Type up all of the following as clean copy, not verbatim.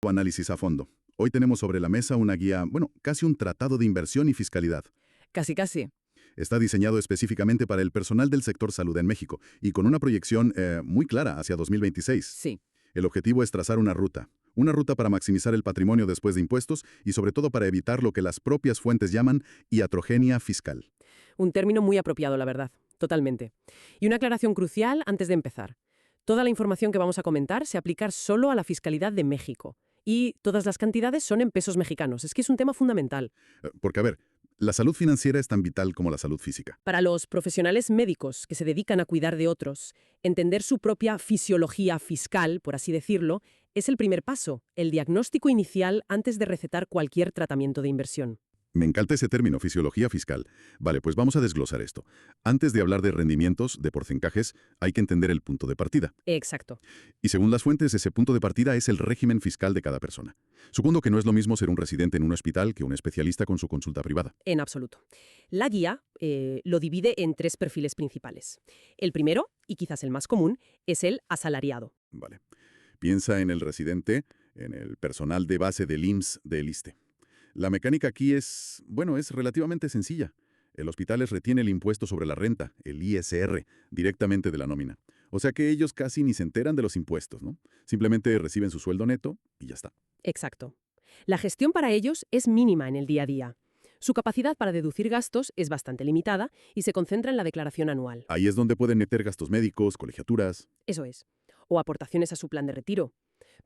tu análisis a fondo. Hoy tenemos sobre la mesa una guía, bueno, casi un tratado de inversión y fiscalidad. Casi, casi. Está diseñado específicamente para el personal del sector salud en México y con una proyección muy clara hacia 2026. Sí. El objetivo es trazar una ruta para maximizar el patrimonio después de impuestos y sobre todo para evitar lo que las propias fuentes llaman iatrogenia fiscal. Un término muy apropiado, la verdad. Totalmente. Y una aclaración crucial antes de empezar. Toda la información que vamos a comentar se aplica solo a la fiscalidad de México. Y todas las cantidades son en pesos mexicanos. Es que es un tema fundamental. Porque, a ver, la salud financiera es tan vital como la salud física. Para los profesionales médicos que se dedican a cuidar de otros, entender su propia fisiología fiscal, por así decirlo, es el primer paso, el diagnóstico inicial antes de recetar cualquier tratamiento de inversión. Me encanta ese término, fisiología fiscal. Vale, pues vamos a desglosar esto. Antes de hablar de rendimientos, de porcentajes, hay que entender el punto de partida. Exacto. Y según las fuentes, ese punto de partida es el régimen fiscal de cada persona. Supongo que no es lo mismo ser un residente en un hospital que un especialista con su consulta privada. En absoluto. La guía lo divide en 3 perfiles principales. El primero, y quizás el más común, es el asalariado. Vale. Piensa en el residente, en el personal de base del IMSS del ISSSTE. La mecánica aquí es relativamente sencilla. El hospital les retiene el impuesto sobre la renta, el ISR, directamente de la nómina. O sea que ellos casi ni se enteran de los impuestos, ¿no? Simplemente reciben su sueldo neto y ya está. Exacto. La gestión para ellos es mínima en el día a día. Su capacidad para deducir gastos es bastante limitada y se concentra en la declaración anual. Ahí es donde pueden meter gastos médicos, colegiaturas. Eso es. O aportaciones a su plan de retiro.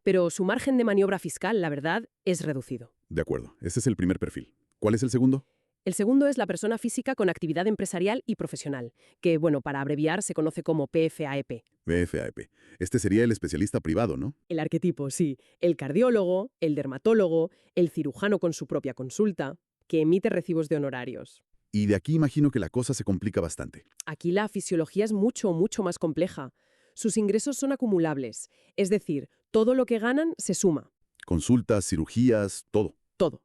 Pero su margen de maniobra fiscal, la verdad, es reducido. De acuerdo, ese es el primer perfil. ¿Cuál es el segundo? El segundo es la persona física con actividad empresarial y profesional, que, para abreviar, se conoce como PFAEP. PFAEP. Este sería el especialista privado, ¿no? El arquetipo, sí. El cardiólogo, el dermatólogo, el cirujano con su propia consulta, que emite recibos de honorarios. Y de aquí imagino que la cosa se complica bastante. Aquí la fisiología es mucho, mucho más compleja. Sus ingresos son acumulables, es decir, todo lo que ganan se suma. Consultas, cirugías, todo. Todo.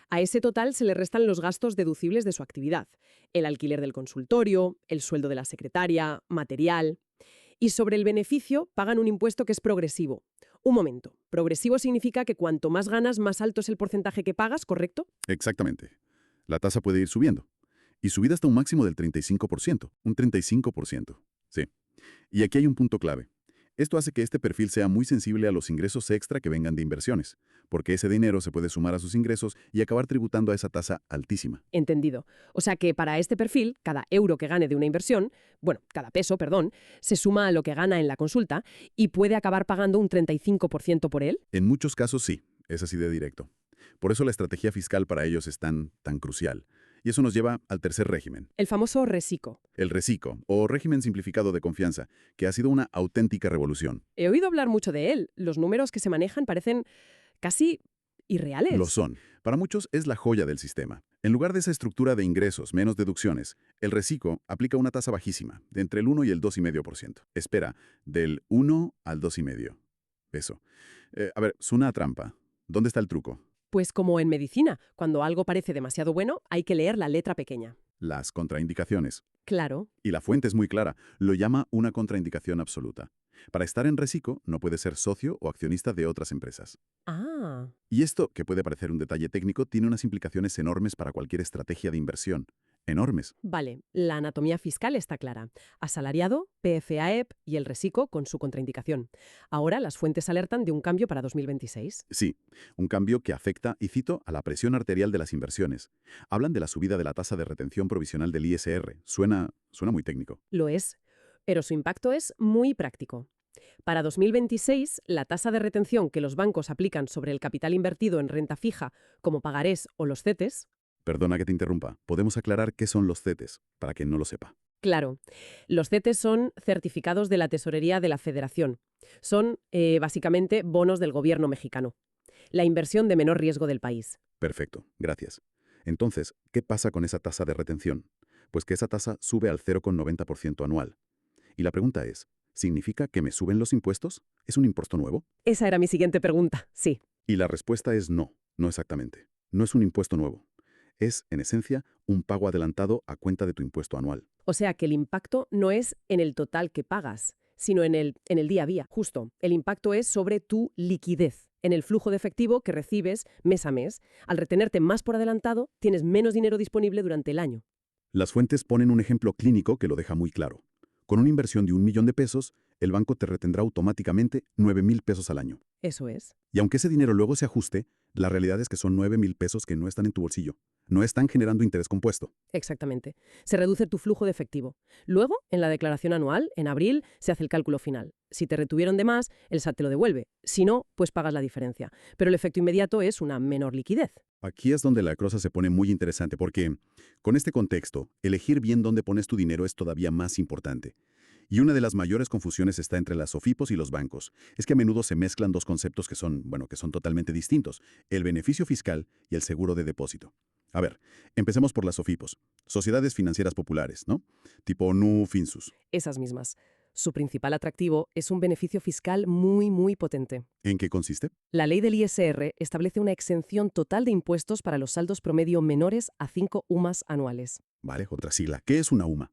A ese total se le restan los gastos deducibles de su actividad, el alquiler del consultorio, el sueldo de la secretaria, material. Y sobre el beneficio pagan un impuesto que es progresivo. Un momento, progresivo significa que cuanto más ganas, más alto es el porcentaje que pagas, ¿correcto? Exactamente. La tasa puede ir subiendo. Y subida hasta un máximo del 35%. Un 35%. Sí. Y aquí hay un punto clave. Esto hace que este perfil sea muy sensible a los ingresos extra que vengan de inversiones, porque ese dinero se puede sumar a sus ingresos y acabar tributando a esa tasa altísima. Entendido. O sea que para este perfil, cada euro que gane de una inversión, cada peso, se suma a lo que gana en la consulta y puede acabar pagando un 35% por él. En muchos casos sí, es así de directo. Por eso la estrategia fiscal para ellos es tan crucial. Y eso nos lleva al tercer régimen. El famoso RESICO. El RESICO, o régimen simplificado de confianza, que ha sido una auténtica revolución. He oído hablar mucho de él. Los números que se manejan parecen casi irreales. Lo son. Para muchos es la joya del sistema. En lugar de esa estructura de ingresos menos deducciones, el RESICO aplica una tasa bajísima, de entre el 1 y el 2,5%. Espera, del 1 al 2,5%. Eso. Es una trampa. ¿Dónde está el truco? Pues como en medicina, cuando algo parece demasiado bueno, hay que leer la letra pequeña. Las contraindicaciones. Claro. Y la fuente es muy clara. Lo llama una contraindicación absoluta. Para estar en RESICO no puede ser socio o accionista de otras empresas. Ah. Y esto, que puede parecer un detalle técnico, tiene unas implicaciones enormes para cualquier estrategia de inversión. Enormes. Vale, la anatomía fiscal está clara. Asalariado, PFAEP y el RESICO con su contraindicación. Ahora las fuentes alertan de un cambio para 2026. Sí, un cambio que afecta, y cito, a la presión arterial de las inversiones. Hablan de la subida de la tasa de retención provisional del ISR. Suena muy técnico. Lo es, pero su impacto es muy práctico. Para 2026, la tasa de retención que los bancos aplican sobre el capital invertido en renta fija, como pagarés o los CETES. Perdona que te interrumpa. ¿Podemos aclarar qué son los CETES, para quien no lo sepa? Claro. Los CETES son certificados de la Tesorería de la Federación. Son, básicamente, bonos del gobierno mexicano. La inversión de menor riesgo del país. Perfecto, gracias. Entonces, ¿qué pasa con esa tasa de retención? Pues que esa tasa sube al 0,90% anual. Y la pregunta es, ¿significa que me suben los impuestos? ¿Es un impuesto nuevo? Esa era mi siguiente pregunta, sí. Y la respuesta es no, no exactamente. No es un impuesto nuevo. Es, en esencia, un pago adelantado a cuenta de tu impuesto anual. O sea que el impacto no es en el total que pagas, sino en el día a día. Justo, el impacto es sobre tu liquidez. en el flujo de efectivo que recibes mes a mes. Al retenerte más por adelantado, tienes menos dinero disponible durante el año. Las fuentes ponen un ejemplo clínico que lo deja muy claro. Con una inversión de 1.000.000 de pesos, el banco te retendrá automáticamente 9.000 pesos al año. Eso es. Y aunque ese dinero luego se ajuste, la realidad es que son 9.000 pesos que no están en tu bolsillo. No están generando interés compuesto. Exactamente. Se reduce tu flujo de efectivo. Luego, en la declaración anual, en abril, se hace el cálculo final. Si te retuvieron de más, el SAT te lo devuelve. Si no, pues pagas la diferencia. Pero el efecto inmediato es una menor liquidez. Aquí es donde la cosa se pone muy interesante porque, con este contexto, elegir bien dónde pones tu dinero es todavía más importante. Y una de las mayores confusiones está entre las SOFIPOS y los bancos. Es que a menudo se mezclan dos conceptos que son totalmente distintos: el beneficio fiscal y el seguro de depósito. A ver, empecemos por las SOFIPOS, Sociedades Financieras Populares, ¿no? Tipo NU, Finsus. Esas mismas. Su principal atractivo es un beneficio fiscal muy potente. ¿En qué consiste? La ley del ISR establece una exención total de impuestos para los saldos promedio menores a 5 UMAs anuales. Vale, otra sigla. ¿Qué es una UMA?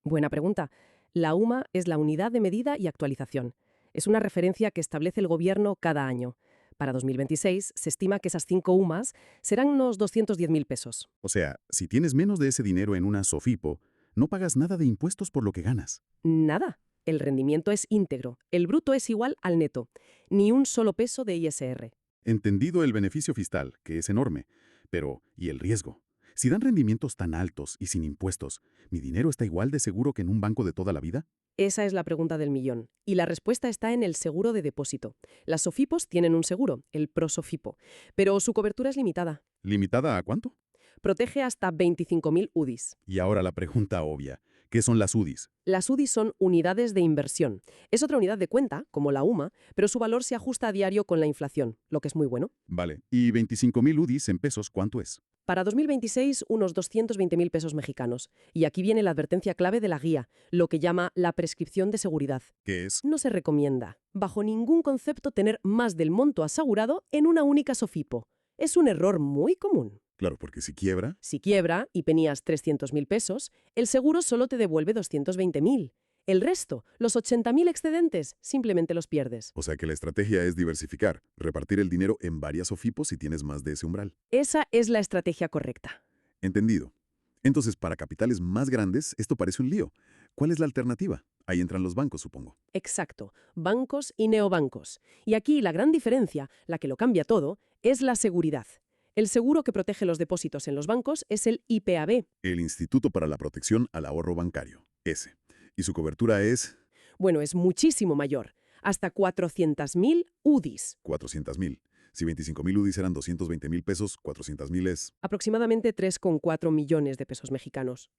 Buena pregunta. La UMA es la Unidad de Medida y Actualización. Es una referencia que establece el Gobierno cada año. Para 2026 se estima que esas 5 UMAs serán unos 210.000 pesos. O sea, si tienes menos de ese dinero en una SOFIPO, no pagas nada de impuestos por lo que ganas. Nada. El rendimiento es íntegro. El bruto es igual al neto. Ni un solo peso de ISR. Entendido el beneficio fiscal, que es enorme, pero ¿y el riesgo? Si dan rendimientos tan altos y sin impuestos, ¿mi dinero está igual de seguro que en un banco de toda la vida? Esa es la pregunta del millón. Y la respuesta está en el seguro de depósito. Las SOFIPOS tienen un seguro, el ProSOFIPO, pero su cobertura es limitada. ¿Limitada a cuánto? Protege hasta 25.000 UDIs. Y ahora la pregunta obvia. ¿Qué son las UDIs? Las UDIs son unidades de inversión. Es otra unidad de cuenta, como la UMA, pero su valor se ajusta a diario con la inflación, lo que es muy bueno. Vale. ¿Y 25.000 UDIs en pesos cuánto es? Para 2026, unos 220.000 pesos mexicanos. Y aquí viene la advertencia clave de la guía, lo que llama la prescripción de seguridad. ¿Qué es? No se recomienda, bajo ningún concepto, tener más del monto asegurado en una única SOFIPO. Es un error muy común. Claro, porque si quiebra... Si quiebra y tenías 300.000 pesos, el seguro solo te devuelve 220.000. El resto, los 80.000 excedentes, simplemente los pierdes. O sea que la estrategia es diversificar, repartir el dinero en varias SOFIPOS si tienes más de ese umbral. Esa es la estrategia correcta. Entendido. Entonces, para capitales más grandes, esto parece un lío. ¿Cuál es la alternativa? Ahí entran los bancos, supongo. Exacto, bancos y neobancos. Y aquí la gran diferencia, la que lo cambia todo, es la seguridad. El seguro que protege los depósitos en los bancos es el IPAB. El Instituto para la Protección al Ahorro Bancario, ese. Y su cobertura es... Bueno, es muchísimo mayor, hasta 400.000 UDIs. 400.000. Si 25.000 UDIs eran 220.000 pesos, 400.000 es... Aproximadamente 3,4 millones de pesos mexicanos.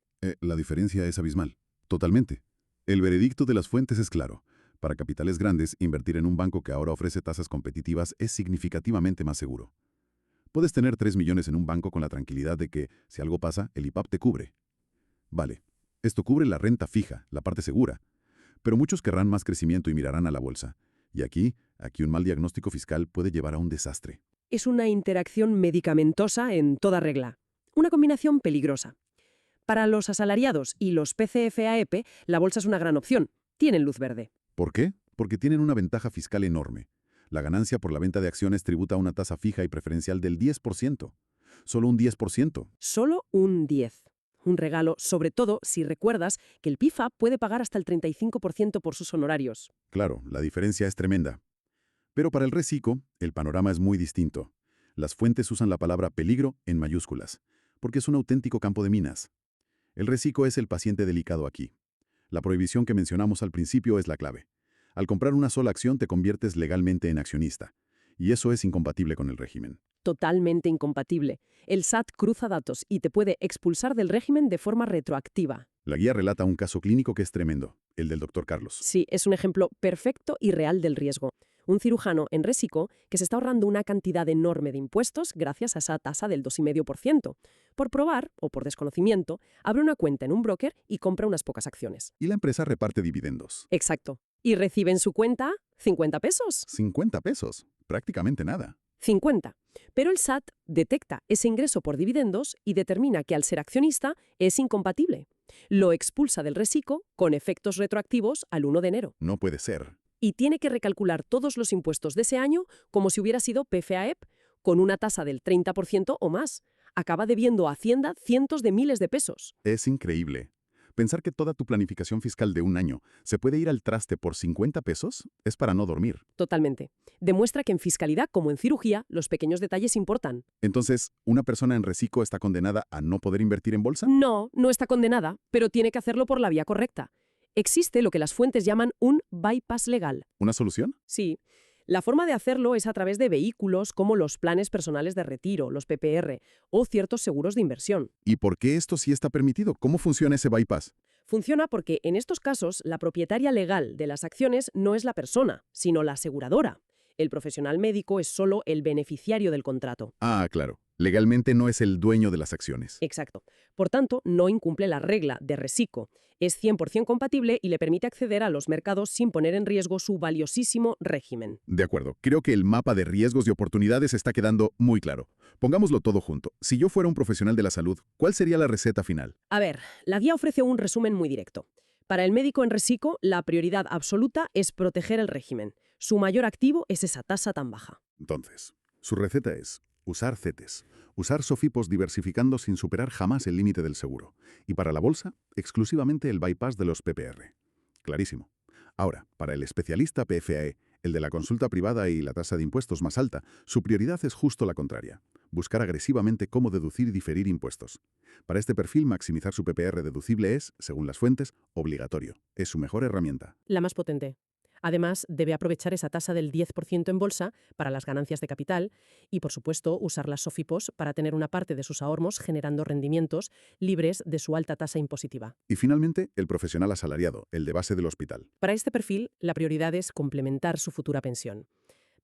La diferencia es abismal. Totalmente. El veredicto de las fuentes es claro. Para capitales grandes, invertir en un banco que ahora ofrece tasas competitivas es significativamente más seguro. Puedes tener 3 millones en un banco con la tranquilidad de que, si algo pasa, el IPAB te cubre. Vale, esto cubre la renta fija, la parte segura. Pero muchos querrán más crecimiento y mirarán a la bolsa. Y aquí un mal diagnóstico fiscal puede llevar a un desastre. Es una interacción medicamentosa en toda regla. Una combinación peligrosa. Para los asalariados y los PCFAEP, la bolsa es una gran opción. Tienen luz verde. ¿Por qué? Porque tienen una ventaja fiscal enorme. La ganancia por la venta de acciones tributa a una tasa fija y preferencial del 10%. Solo un 10%. Solo un 10%. Un regalo, sobre todo si recuerdas que el PIFA puede pagar hasta el 35% por sus honorarios. Claro, la diferencia es tremenda. Pero para el reciclo, el panorama es muy distinto. Las fuentes usan la palabra peligro en mayúsculas, porque es un auténtico campo de minas. El reciclo es el paciente delicado aquí. La prohibición que mencionamos al principio es la clave. Al comprar una sola acción te conviertes legalmente en accionista, y eso es incompatible con el régimen. Totalmente incompatible. El SAT cruza datos y te puede expulsar del régimen de forma retroactiva. La guía relata un caso clínico que es tremendo, el del doctor Carlos. Sí, es un ejemplo perfecto y real del riesgo. Un cirujano en Resico que se está ahorrando una cantidad enorme de impuestos gracias a esa tasa del 2,5%. Por probar, o por desconocimiento, abre una cuenta en un broker y compra unas pocas acciones. Y la empresa reparte dividendos. Exacto. Y recibe en su cuenta 50 pesos. 50 pesos. Prácticamente nada. 50. Pero el SAT detecta ese ingreso por dividendos y determina que al ser accionista es incompatible. Lo expulsa del Resico con efectos retroactivos al 1 de enero. No puede ser. y tiene que recalcular todos los impuestos de ese año como si hubiera sido PFAEP, con una tasa del 30% o más. Acaba debiendo a Hacienda cientos de miles de pesos. Es increíble. Pensar que toda tu planificación fiscal de un año se puede ir al traste por 50 pesos es para no dormir. Totalmente. Demuestra que en fiscalidad, como en cirugía, los pequeños detalles importan. Entonces, ¿una persona en reciclo está condenada a no poder invertir en bolsa? No, no está condenada, pero tiene que hacerlo por la vía correcta. Existe lo que las fuentes llaman un bypass legal. ¿Una solución? Sí. La forma de hacerlo es a través de vehículos como los planes personales de retiro, los PPR, o ciertos seguros de inversión. ¿Y por qué esto sí está permitido? ¿Cómo funciona ese bypass? Funciona porque en estos casos la propietaria legal de las acciones no es la persona, sino la aseguradora. El profesional médico es solo el beneficiario del contrato. Ah, claro. Legalmente no es el dueño de las acciones. Exacto. Por tanto, no incumple la regla de reciclo. Es 100% compatible y le permite acceder a los mercados sin poner en riesgo su valiosísimo régimen. De acuerdo. Creo que el mapa de riesgos y oportunidades está quedando muy claro. Pongámoslo todo junto. Si yo fuera un profesional de la salud, ¿cuál sería la receta final? A ver, la guía ofrece un resumen muy directo. Para el médico en reciclo, la prioridad absoluta es proteger el régimen. Su mayor activo es esa tasa tan baja. Entonces, su receta es usar CETES, usar SOFIPOS diversificando sin superar jamás el límite del seguro. Y para la bolsa, exclusivamente el bypass de los PPR. Clarísimo. Ahora, para el especialista PFAE, el de la consulta privada y la tasa de impuestos más alta, su prioridad es justo la contraria. Buscar agresivamente cómo deducir y diferir impuestos. Para este perfil, maximizar su PPR deducible es, según las fuentes, obligatorio. Es su mejor herramienta. La más potente. Además, debe aprovechar esa tasa del 10% en bolsa para las ganancias de capital y, por supuesto, usar las SOFIPOS para tener una parte de sus ahorros generando rendimientos libres de su alta tasa impositiva. Y finalmente, el profesional asalariado, el de base del hospital. Para este perfil, la prioridad es complementar su futura pensión.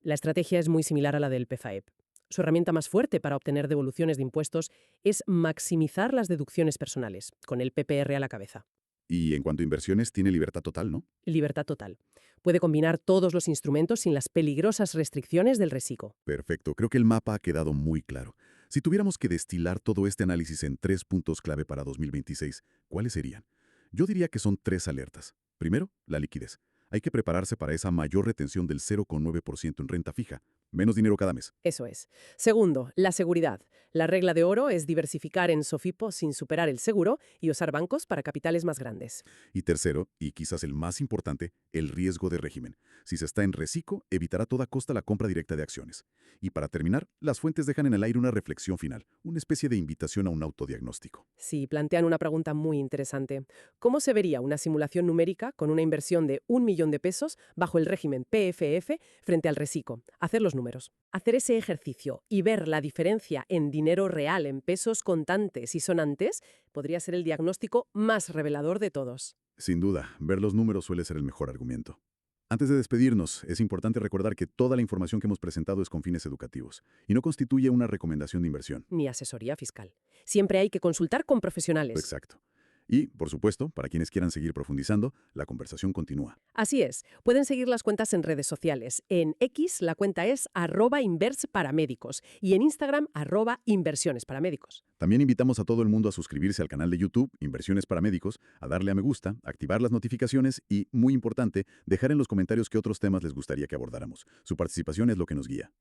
La estrategia es muy similar a la del PFAEP. Su herramienta más fuerte para obtener devoluciones de impuestos es maximizar las deducciones personales, con el PPR a la cabeza. Y en cuanto a inversiones, tiene libertad total, ¿no? Libertad total. Puede combinar todos los instrumentos sin las peligrosas restricciones del reciclo. Perfecto, creo que el mapa ha quedado muy claro. Si tuviéramos que destilar todo este análisis en 3 puntos clave para 2026, ¿cuáles serían? Yo diría que son 3 alertas. Primero, la liquidez. Hay que prepararse para esa mayor retención del 0,9% en renta fija. Menos dinero cada mes. Eso es. Segundo, la seguridad. La regla de oro es diversificar en SOFIPO sin superar el seguro y usar bancos para capitales más grandes. Y tercero, y quizás el más importante, el riesgo de régimen. Si se está en reciclo, evitará a toda costa la compra directa de acciones. Y para terminar, las fuentes dejan en el aire una reflexión final, una especie de invitación a un autodiagnóstico. Sí, plantean una pregunta muy interesante. ¿Cómo se vería una simulación numérica con una inversión de 1 millón de pesos bajo el régimen PFF frente al reciclo? Hacer los números. Hacer ese ejercicio y ver la diferencia en dinero real, en pesos contantes y sonantes, podría ser el diagnóstico más revelador de todos. Sin duda, ver los números suele ser el mejor argumento. Antes de despedirnos, es importante recordar que toda la información que hemos presentado es con fines educativos y no constituye una recomendación de inversión. Ni asesoría fiscal. Siempre hay que consultar con profesionales. Exacto. Y, por supuesto, para quienes quieran seguir profundizando, la conversación continúa. Así es. Pueden seguir las cuentas en redes sociales. En X la cuenta es @inversparamédicos y en Instagram @inversionesparamédicos. También invitamos a todo el mundo a suscribirse al canal de YouTube Inversiones para Médicos, a darle a me gusta, activar las notificaciones y, muy importante, dejar en los comentarios qué otros temas les gustaría que abordáramos. Su participación es lo que nos guía.